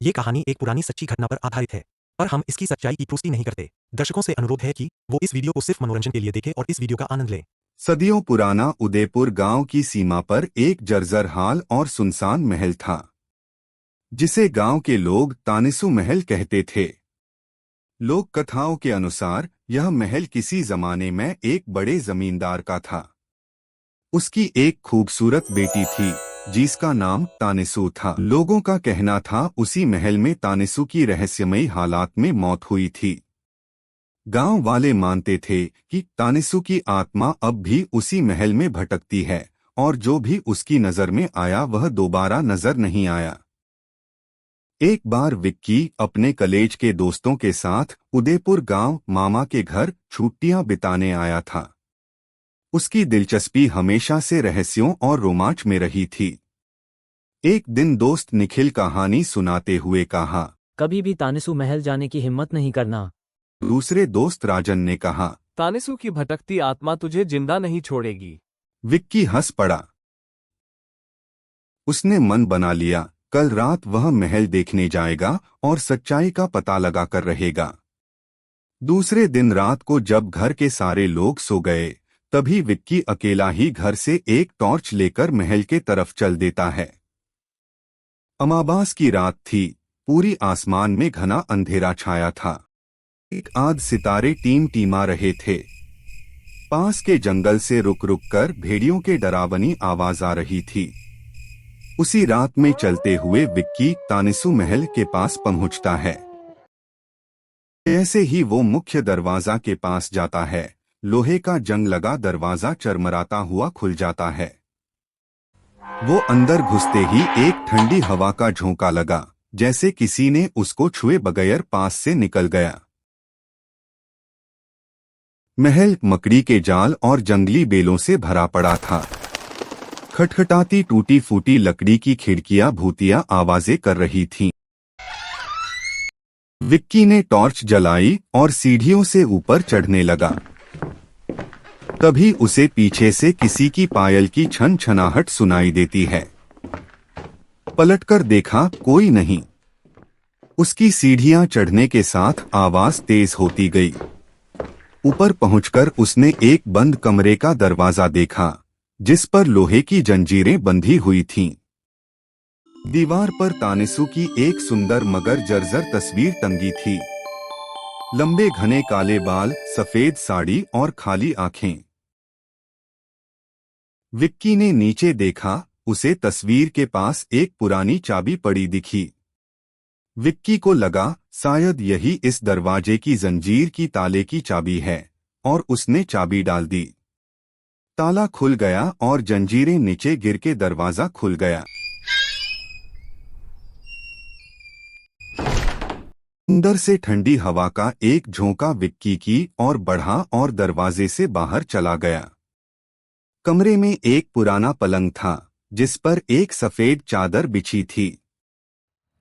ये कहानी एक पुरानी सच्ची घटना पर आधारित है, पर हम इसकी सच्चाई की पुष्टि नहीं करते। दर्शकों से अनुरोध है कि वो इस वीडियो को सिर्फ मनोरंजन के लिए देखें और इस वीडियो का आनंद लें। सदियों पुराना उदयपुर गांव की सीमा पर एक जर्जर हाल और सुनसान महल था, जिसे गांव के लोग तानिसु महल कहते थे। लोक कथाओं के अनुसार यह महल किसी जमाने में एक बड़े जमींदार का था। उसकी एक खूबसूरत बेटी थी, जिसका नाम तानिसु था। लोगों का कहना था उसी महल में तानिसु की रहस्यमयी हालात में मौत हुई थी। गांव वाले मानते थे कि तानिसु की आत्मा अब भी उसी महल में भटकती है और जो भी उसकी नजर में आया वह दोबारा नजर नहीं आया। एक बार विक्की अपने कॉलेज के दोस्तों के साथ उदयपुर गांव मामा के घर छुट्टियां बिताने आया था। उसकी दिलचस्पी हमेशा से रहस्यों और रोमांच में रही थी। एक दिन दोस्त निखिल कहानी सुनाते हुए कहा, कभी भी तानिसु महल जाने की हिम्मत नहीं करना। दूसरे दोस्त राजन ने कहा, तानिसु की भटकती आत्मा तुझे जिंदा नहीं छोड़ेगी। विक्की हंस पड़ा। उसने मन बना लिया, कल रात वह महल देखने जाएगा और सच्चाई का पता लगाकर रहेगा। दूसरे दिन रात को जब घर के सारे लोग सो गए, तभी विक्की अकेला ही घर से एक टॉर्च लेकर महल के तरफ चल देता है। अमावास की रात थी, पूरी आसमान में घना अंधेरा छाया था। एक आध सितारे टीमा रहे थे। पास के जंगल से रुक रुक कर भेड़ियों के डरावनी आवाज आ रही थी। उसी रात में चलते हुए विक्की तानिसु महल के पास पहुंचता है। ऐसे ही वो मुख्य दरवाजा के पास जाता है। लोहे का जंग लगा दरवाजा चरमराता हुआ खुल जाता है। वो अंदर घुसते ही एक ठंडी हवा का झोंका लगा, जैसे किसी ने उसको छुए बगैर पास से निकल गया। महल मकड़ी के जाल और जंगली बेलों से भरा पड़ा था। खटखटाती टूटी फूटी लकड़ी की खिड़कियां भूतिया आवाजें कर रही थीं। विक्की ने टॉर्च जलाई और सीढ़ियों से ऊपर चढ़ने लगा। तभी उसे पीछे से किसी की पायल की छन छनाहट सुनाई देती है। पलटकर देखा, कोई नहीं। उसकी सीढ़ियां चढ़ने के साथ आवाज तेज होती गई। ऊपर पहुंचकर उसने एक बंद कमरे का दरवाजा देखा, जिस पर लोहे की जंजीरें बंधी हुई थीं। दीवार पर तानिसु की एक सुंदर मगर जर्जर तस्वीर टंगी थी। लंबे घने काले बाल, सफेद साड़ी और खाली आंखें। विक्की ने नीचे देखा, उसे तस्वीर के पास एक पुरानी चाबी पड़ी दिखी। विक्की को लगा शायद यही इस दरवाजे की जंजीर की ताले की चाबी है, और उसने चाबी डाल दी। ताला खुल गया और जंजीरें नीचे गिर के दरवाजा खुल गया। अंदर से ठंडी हवा का एक झोंका विक्की की और बढ़ा और दरवाजे से बाहर चला गया। कमरे में एक पुराना पलंग था, जिस पर एक सफेद चादर बिछी थी।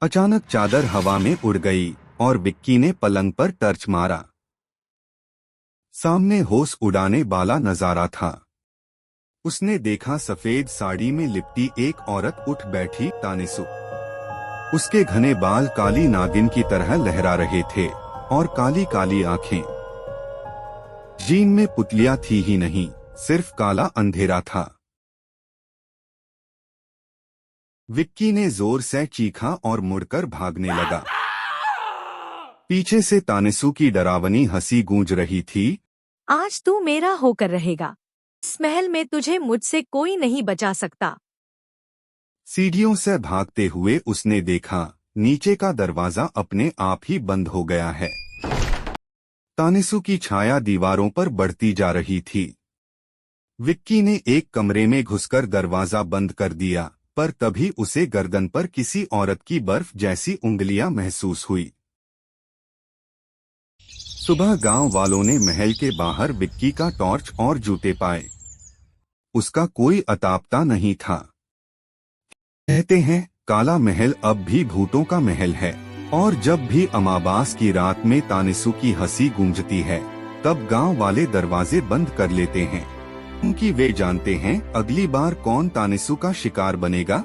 अचानक चादर हवा में उड़ गई और विक्की ने पलंग पर टर्च मारा। सामने होश उड़ाने वाला नजारा था। उसने देखा सफेद साड़ी में लिपटी एक औरत उठ बैठी, तानिसु। उसके घने बाल काली नागिन की तरह लहरा रहे थे और काली काली आंखें। जीन में पुतलियां थी ही नहीं, सिर्फ काला अंधेरा था। विक्की ने जोर से चीखा और मुड़कर भागने लगा। पीछे से तानिसु की डरावनी हंसी गूंज रही थी। आज तू मेरा होकर रहेगा। इस महल में तुझे मुझसे कोई नहीं बचा सकता। सीढ़ियों से भागते हुए उसने देखा, नीचे का दरवाजा अपने आप ही बंद हो गया है। तानिसु की छाया दीवारों पर बढ़ती जा रही थी। विक्की ने एक कमरे में घुसकर दरवाजा बंद कर दिया, पर तभी उसे गर्दन पर किसी औरत की बर्फ जैसी उंगलियां महसूस हुई। सुबह गांव वालों ने महल के बाहर विक्की का टॉर्च और जूते पाए। उसका कोई अतापता नहीं था। कहते हैं काला महल अब भी भूतों का महल है, और जब भी अमावास की रात में तानिसु की हंसी गूंजती है, तब गांव वाले दरवाजे बंद कर लेते हैं, क्योंकि वे जानते हैं अगली बार कौन तानिसु का शिकार बनेगा।